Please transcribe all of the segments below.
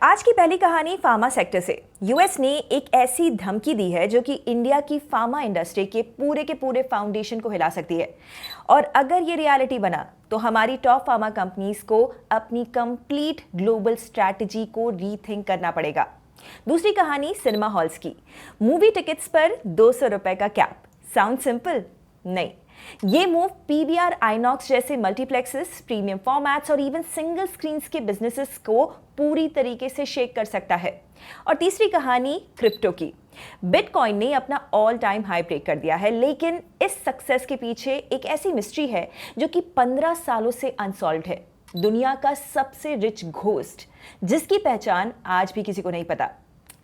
आज की पहली कहानी फार्मा सेक्टर से। यूएस ने एक ऐसी धमकी दी है जो कि इंडिया की फार्मा इंडस्ट्री के पूरे फाउंडेशन को हिला सकती है। और अगर ये रियलिटी बना तो हमारी टॉप फार्मा कंपनीज को अपनी कंप्लीट ग्लोबल स्ट्रैटेजी को रीथिंक करना पड़ेगा। दूसरी कहानी सिनेमा हॉल्स की। मूवी टिकट्स पर 200 रुपए का कैप। Sound simple? नहीं। ये मूव पीवीआर आइनॉक्स जैसे मल्टीप्लेक्सेस, प्रीमियम फॉर्मेट्स और इवन सिंगल स्क्रीन्स के बिजनेसेस को पूरी तरीके से शेक कर सकता है। और तीसरी कहानी क्रिप्टो की। बिटकॉइन ने अपना ऑल टाइम हाई ब्रेक कर दिया है, लेकिन इस सक्सेस के पीछे एक ऐसी मिस्ट्री है जो कि 15 सालों से अनसॉल्व्ड है। दुनिया का सबसे रिच घोस्ट जिसकी पहचान आज भी किसी को नहीं पता।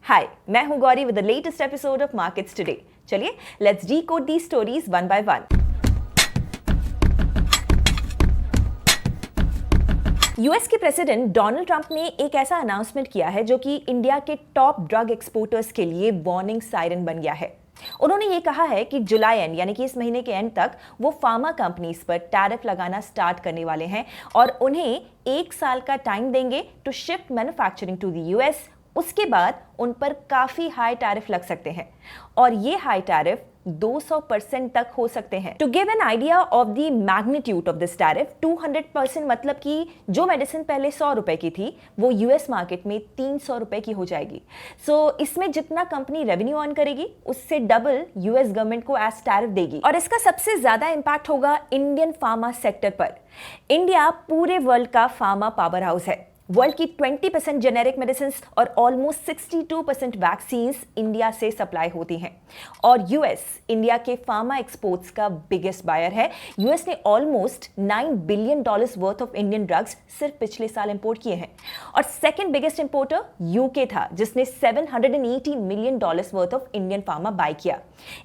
हाय, मैं हूं Gauri with the latest episode of markets today. चलिए let's decode the stories one by one. US के प्रेसिडेंट डोनाल्ड ट्रंप ने एक ऐसा अनाउंसमेंट किया है जो कि इंडिया के टॉप ड्रग एक्सपोर्टर्स के लिए वार्निंग सायरन बन गया है। उन्होंने ये कहा है कि जुलाई एंड यानी कि इस महीने के एंड तक वो फार्मा कंपनीज पर टैरिफ लगाना स्टार्ट करने वाले हैं और उन्हें 1 साल का टाइम देंगे to shift manufacturing to the US. उसके बाद उन पर काफी हाई टैरिफ लग सकते हैं और ये हाई टैरिफ 200% तक हो सकते हैं। To give an idea of the magnitude of this tariff, 200% मतलब कि जो मेडिसिन पहले 100 रुपए की थी वो यूएस मार्केट में 300 रुपए की हो जाएगी। सो इसमें जितना कंपनी रेवेन्यू अर्न करेगी उससे डबल यूएस गवर्नमेंट को एज टैरिफ देगी। और इसका सबसे ज्यादा इंपैक्ट होगा इंडियन फार्मा सेक्टर पर। इंडिया पूरे वर्ल्ड का फार्मा पावर हाउस है। वर्ल्ड की 20% जेनेरिक मेडिसिन और ऑलमोस्ट 62% वैक्सीन्स इंडिया से सप्लाई होती हैं। और यूएस इंडिया के फार्मा एक्सपोर्ट्स का बिगेस्ट बायर है। यूएस ने almost $9 billion worth of Indian drugs सिर्फ पिछले साल इंपोर्ट किए हैं। और सेकंड बिगेस्ट इंपोर्टर यूके था जिसने $780 million worth of Indian pharma buy किया।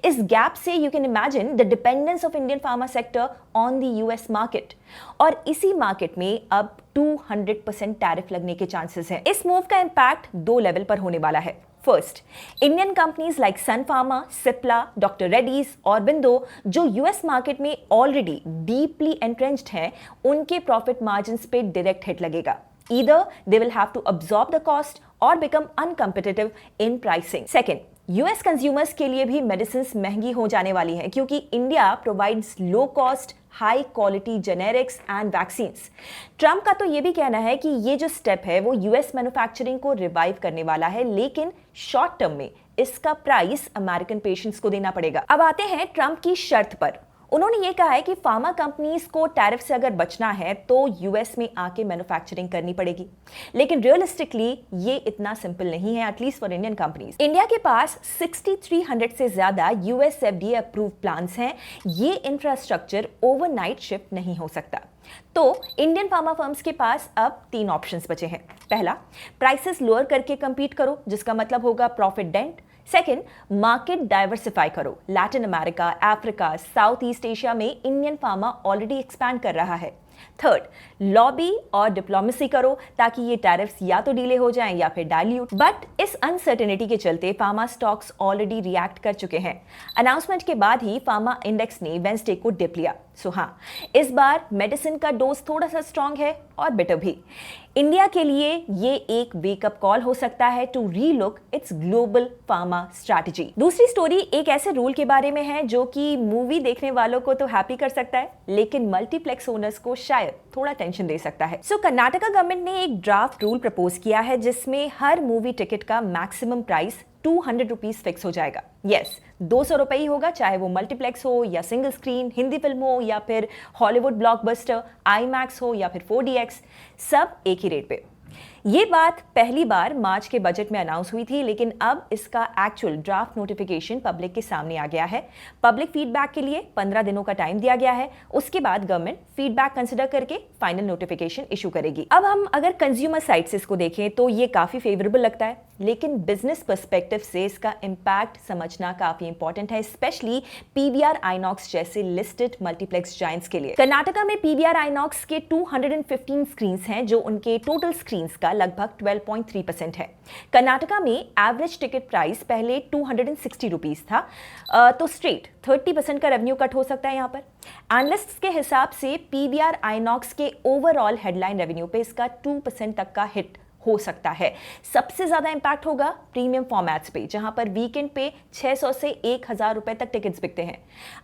इस गैप से you can imagine the dependence of Indian pharma sector on the US market. और इसी मार्केट में अब 200% टैरिफ लगने के चांसेस हैं। इस मूव का इंपैक्ट 2 लेवल पर होने वाला है। फर्स्ट, इंडियन कंपनीज लाइक सन फार्मा, सिप्ला, डॉक्टर रेड्डीज और बिंदो जो यूएस मार्केट में ऑलरेडी डीपली एंट्रेंच्ड हैं, उनके प्रॉफिट मार्जिन्स पे डायरेक्ट हिट लगेगा। Either they will have to absorb the cost or become uncompetitive in pricing. Second, US consumers के लिए भी मेडिसिन महंगी हो जाने वाली हैं क्योंकि India provides low cost high quality generics and vaccines. Trump का तो ये भी कहना है कि ये जो स्टेप है वो यूएस मैन्युफैक्चरिंग को रिवाइव करने वाला है, लेकिन शॉर्ट टर्म में इसका प्राइस अमेरिकन पेशेंट्स को देना पड़ेगा। अब आते हैं ट्रंप की शर्त पर। उन्होंने ये कहा है कि फार्मा कंपनीज को टैरिफ से अगर बचना है तो यूएस में आके मैन्युफैक्चरिंग करनी पड़ेगी, लेकिन रियलिस्टिकली ये इतना सिंपल नहीं है, at least for Indian companies. India के पास 6300 से ज्यादा यूएस एफडीए अप्रूव प्लान्स हैं। ये इंफ्रास्ट्रक्चर ओवरनाइट शिफ्ट नहीं हो सकता। तो इंडियन फार्मा फर्म्स के पास अब 3 ऑप्शंस बचे हैं। पहला, प्राइसेस लोअर करके कंपीट करो, जिसका मतलब होगा profit dent. Second, market diversify करो। Latin America, Africa, South East Asia में इंडियन फार्मा ऑलरेडी एक्सपैंड कर रहा है। थर्ड, लॉबी और डिप्लोमेसी करो ताकि ये टैरिफ्स या तो डिले हो जाएं या फिर डाइल्यूट। बट इस अनसर्टेनिटी के चलते फार्मा स्टॉक्स ऑलरेडी रिएक्ट कर चुके हैं। अनाउंसमेंट के बाद ही फार्मा इंडेक्स ने वेंसडे को डिप लिया। सो हाँ, इस बार मेडिसिन का डोज थोड़ा सा स्ट्रांग है और बिटर भी। इंडिया के लिए ये एक वेकअप कॉल हो सकता है to relook its global pharma strategy. दूसरी स्टोरी एक ऐसे रूल के बारे में है जो कि मूवी देखने वालों को तो हैप्पी कर सकता है, लेकिन मल्टीप्लेक्स ओनर्स को शायद थोड़ा टेंशन दे सकता है। सो कर्नाटका गवर्नमेंट ने एक ड्राफ्ट रूल प्रपोज किया है जिसमें हर मूवी टिकट का मैक्सिमम प्राइस 200 रुपीज फिक्स हो जाएगा। यस, 200 रुपए ही होगा, चाहे वो मल्टीप्लेक्स हो या सिंगल स्क्रीन, हिंदी फिल्म हो या फिर हॉलीवुड ब्लॉकबस्टर, आईमैक्स हो या फिर 4DX, सब एक ही रेट पे। ये बात पहली बार मार्च के बजट में अनाउंस हुई थी, लेकिन अब इसका एक्चुअल ड्राफ्ट नोटिफिकेशन पब्लिक के सामने आ गया है। पब्लिक फीडबैक के लिए 15 दिनों का टाइम दिया गया है। उसके बाद गवर्नमेंट फीडबैक कंसिडर करके फाइनल नोटिफिकेशन इशू करेगी। अब हम अगर कंज्यूमर साइड से इसको देखें तो ये काफी फेवरेबल लगता है, लेकिन बिजनेस पर्सपेक्टिव से इसका इंपैक्ट समझना काफी इंपॉर्टेंट है, स्पेशली पीवीआर आइनॉक्स जैसे लिस्टेड मल्टीप्लेक्स जायंट्स के लिए। कर्नाटका में पीवीआर आइनॉक्स के 215 स्क्रीन्स हैं जो उनके टोटल स्क्रीन्स का लगभग 12.3% है। कर्नाटका में एवरेज टिकट प्राइस पहले 260 रुपीज था, तो स्ट्रेट 30% का रेवेन्यू कट हो सकता है यहाँ पर। एनालिस्ट्स के हिसाब से पीवीआर आइनॉक्स के ओवरऑल हेडलाइन रेवेन्यू पे इसका 2% तक का हिट हो सकता है। सबसे ज्यादा इंपैक्ट होगा प्रीमियम फॉर्मेट्स पे, जहां पर वीकेंड पे 600 से 1000 रुपए तक टिकट्स बिकते हैं।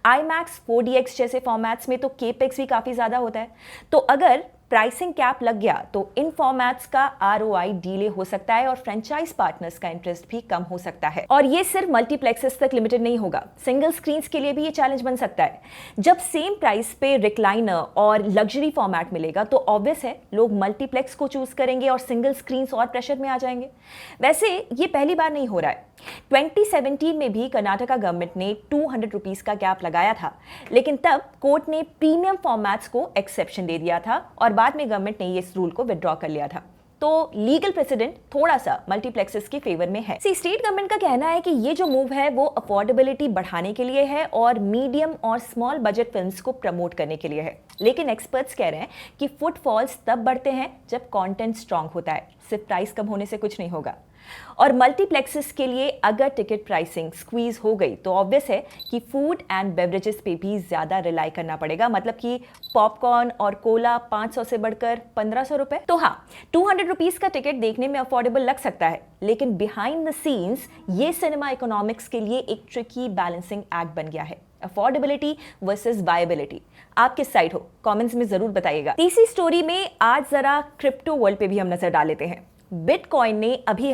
IMAX 4DX जैसे फॉर्मेट्स में तो केपेक्स भी काफी ज्यादा होता है। तो अगर प्राइसिंग कैप लग गया तो इन फॉर्मेट्स का ROI डिले हो सकता है और फ्रेंचाइज पार्टनर्स का इंटरेस्ट भी कम हो सकता है। और ये सिर्फ मल्टीप्लेक्सेस तक लिमिटेड नहीं होगा, सिंगल स्क्रीन्स के लिए भी ये चैलेंज बन सकता है। जब सेम प्राइस पे रिक्लाइनर और लग्जरी फॉर्मेट मिलेगा तो ऑब्वियस है लोग मल्टीप्लेक्स को चूज करेंगे और सिंगल स्क्रीन्स और प्रेशर में आ जाएंगे। वैसे ये पहली बार नहीं हो रहा है। 2017 में भी कर्नाटका गवर्नमेंट ने 200 रुपीज का कैप लगाया था, लेकिन तब कोर्ट ने प्रीमियम फॉर्मेट्स को एक्सेप्शन दे दिया था और बाद में गवर्नमेंट ने इस रूल को विड्रॉ कर लिया था। तो लीगल प्रेसिडेंट थोड़ा सा मल्टीप्लेक्सेस के फेवर में है। स्टेट गवर्नमेंट का कहना है कि ये जो मूव है वो अफोर्डेबिलिटी बढ़ाने के लिए है और मीडियम और स्मॉल बजट फिल्म्स को प्रमोट करने के लिए है। लेकिन एक्सपर्ट्स कह रहे हैं कि फुटफॉल्स तब बढ़ते हैं जब कंटेंट स्ट्रांग होता है, सिर्फ प्राइस कम होने से कुछ नहीं होगा। और मल्टीप्लेक्सेस के लिए अगर टिकट प्राइसिंग स्क्वीज हो गई तो ऑब्वियस है कि फूड एंड बेवरेजेस पे भी ज्यादा रिलाई करना पड़ेगा, मतलब कि पॉपकॉर्न और कोला 500 से बढ़कर 1500 रुपए। तो हाँ, 200 रुपीज का टिकट देखने में अफोर्डेबल लग सकता है, लेकिन बिहाइंड द सीन्स ये सिनेमा इकोनॉमिक्स के लिए एक ट्रिकी बैलेंसिंग एक्ट बन गया है। Affordability versus viability. आप किस साइड हो, कमेंट्स में जरूर बताइएगा। तीसरी स्टोरी में आज जरा क्रिप्टो वर्ल्ड पे भी हम नजर डाल लेते हैं। बिटकॉइन ने अभी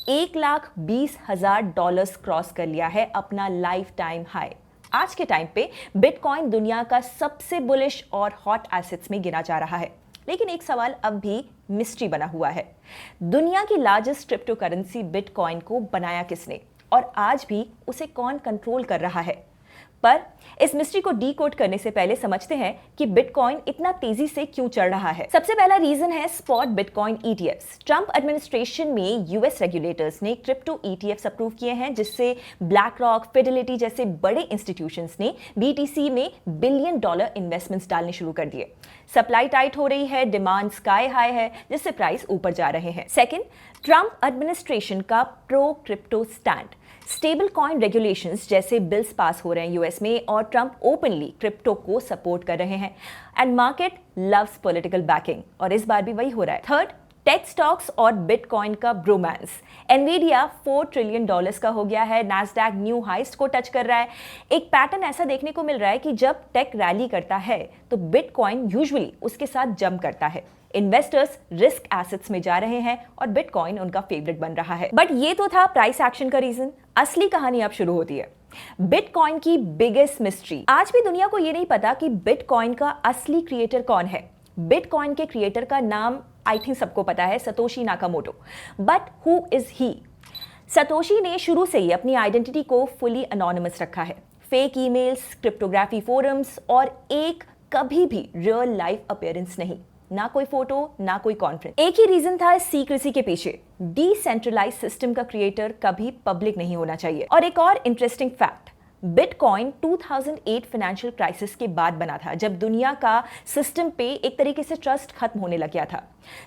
1,20,000 डॉलर्स क्रॉस कर लिया है, अपना लाइफ टाइम हाई। आज के टाइम पे बिटकॉइन दुनिया का सबसे बुलिश और हॉट एसेट्स में गिना जा रहा है। लेकिन एक सवाल अब भी मिस्ट्री बना हुआ है। दुनिया की लार्जेस्ट क्रिप्टो करेंसी बिटकॉइन को बनाया किसने और आज भी उसे कौन कंट्रोल कर रहा है? पर इस मिस्ट्री को डीकोड करने से पहले समझते हैं कि बिटकॉइन इतना तेजी से क्यों चढ़ रहा है। सबसे पहला रीजन है spot bitcoin ETFs। Trump administration में यूएस रेगुलेटर्स ने क्रिप्टो ETFs अप्रूव किए हैं, जिससे ब्लैक रॉक, फिडेलिटी जैसे बड़े इंस्टीट्यूशंस ने BTC में बिलियन डॉलर इन्वेस्टमेंट्स डालने शुरू कर दिए। सप्लाई टाइट हो रही है, डिमांड स्काई हाई है, जिससे प्राइस ऊपर जा रहे हैं। सेकेंड, ट्रंप एडमिनिस्ट्रेशन का pro crypto stand. Stable coin regulations जैसे बिल्स पास हो रहे हैं यूएस में और ट्रंप ओपनली क्रिप्टो को सपोर्ट कर रहे हैं। And market loves political banking और इस बार भी वही हो रहा है। थर्ड, टेक स्टॉक्स और बिटकॉइन का ब्रोमांस। एनवीडिया $4 ट्रिलियन का हो गया है, नैस्डैक न्यू हाइस्ट को टच कर रहा है। एक पैटर्न ऐसा देखने को मिल रहा है कि जब टेक रैली करता है तो बिटकॉइन यूजुअली उसके साथ जंप करता है। इन्वेस्टर्स रिस्क एसेट्स में जा रहे हैं और बिटकॉइन उनका फेवरेट बन रहा है। बट ये तो था प्राइस एक्शन का रीजन। असली कहानी अब शुरू होती है। बिटकॉइन की बिगेस्ट मिस्ट्री। आज भी दुनिया को ये नहीं पता कि बिटकॉइन का असली क्रिएटर कौन है। बिटकॉइन के क्रिएटर का नाम आई थिंक सबको पता है, Satoshi Nakamoto. But who is he? Satoshi ने शुरू से ही अपनी आइडेंटिटी को फुली अनोनिमस रखा है। फेक ईमेल्स, क्रिप्टोग्राफी फोरम्स और एक कभी भी रियल लाइफ अपीयरेंस नहीं, ना कोई फोटो, ना कोई कॉन्फ्रेंस। एक ही रीजन था इस सीक्रेसी के पीछे, डिसेंट्रलाइज सिस्टम का क्रिएटर कभी पब्लिक नहीं होना चाहिए। और एक और interesting fact, bitcoin 2008 financial crisis के बाद बना था, जब दुनिया का सिस्टम पे एक तरीके से ट्रस्ट खत्म होने लग गया था।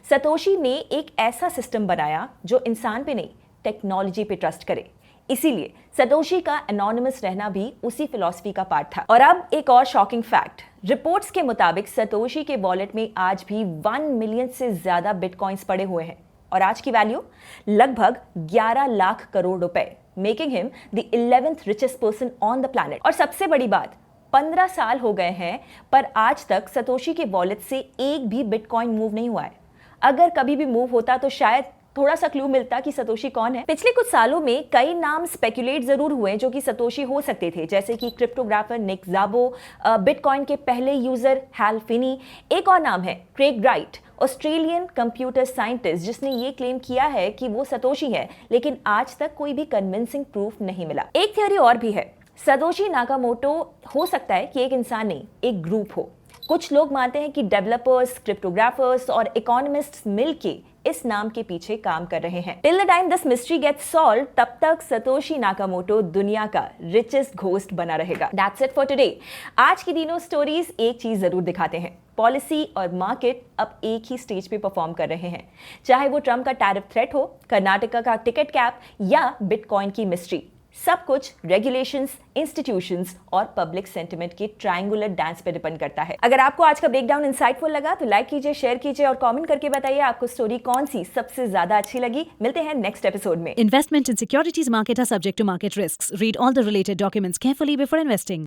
सतोशी ने एक ऐसा सिस्टम बनाया जो इंसान पे नहीं, टेक्नोलॉजी पे ट्रस्ट करे। इसीलिए सतोशी का एनोनिमस रहना भी उसी फिलॉसफी का पार्ट था। और अब एक और शॉकिंग फैक्ट, रिपोर्ट्स के मुताबिक सतोशी के वॉलेट में आज भी 1 मिलियन से ज्यादा बिटकॉइंस पड़े हुए हैं और आज की वैल्यू लगभग 11 लाख करोड़ रुपए, making him the 11th richest person on the planet. और सबसे बड़ी बात, 15 साल हो गए हैं पर आज तक सतोशी के वॉलेट से एक भी बिटकॉइन मूव नहीं हुआ है। अगर कभी भी मूव होता तो शायद थोड़ा सा क्लू मिलता कि सतोशी कौन है। पिछले कुछ सालों में कई नाम स्पेकुलेट जरूर हुए जो कि सतोशी हो सकते थे, जैसे कि क्रिप्टोग्राफर निक ज़ाबो, बिटकॉइन के पहले यूजर हैल फिनी। एक और नाम है Craig right, Australian computer scientist, जिसने ये क्लेम किया है कि वो सतोशी है, लेकिन आज तक कोई भी कन्विंसिंग प्रूफ नहीं मिला। एक थ्योरी और भी है, सतोशी नाकामोटो हो सकता है कि एक इंसान नहीं, एक ग्रुप हो। कुछ लोग मानते हैं कि डेवलपर्स, क्रिप्टोग्राफर्स और इकोनॉमिस्ट्स मिलके इस नाम के पीछे काम कर रहे हैं। Till the time this mystery gets solve, तब तक सतोशी नाकामोटो दुनिया का रिचेस्ट घोस्ट बना रहेगा। That's it for today. आज की तीनों स्टोरीज एक चीज जरूर दिखाते हैं, पॉलिसी और मार्केट अब एक ही स्टेज पे परफॉर्म कर रहे हैं। चाहे वो ट्रंप का टैरिफ थ्रेट हो, कर्नाटका का टिकट कैप या बिटकॉइन की मिस्ट्री, सब कुछ रेगुलेशंस, इंस्टीट्यूशंस और पब्लिक सेंटिमेंट के ट्रायंगुलर डांस पे डिपेंड करता है। अगर आपको आज का ब्रेकडाउन इंसाइटफुल लगा तो लाइक कीजिए, शेयर कीजिए और कमेंट करके बताइए आपको स्टोरी कौन सी सबसे ज्यादा अच्छी लगी। मिलते हैं नेक्स्ट एपिसोड में। Investment in securities market are subject to market risks. Read all the related documents carefully before investing.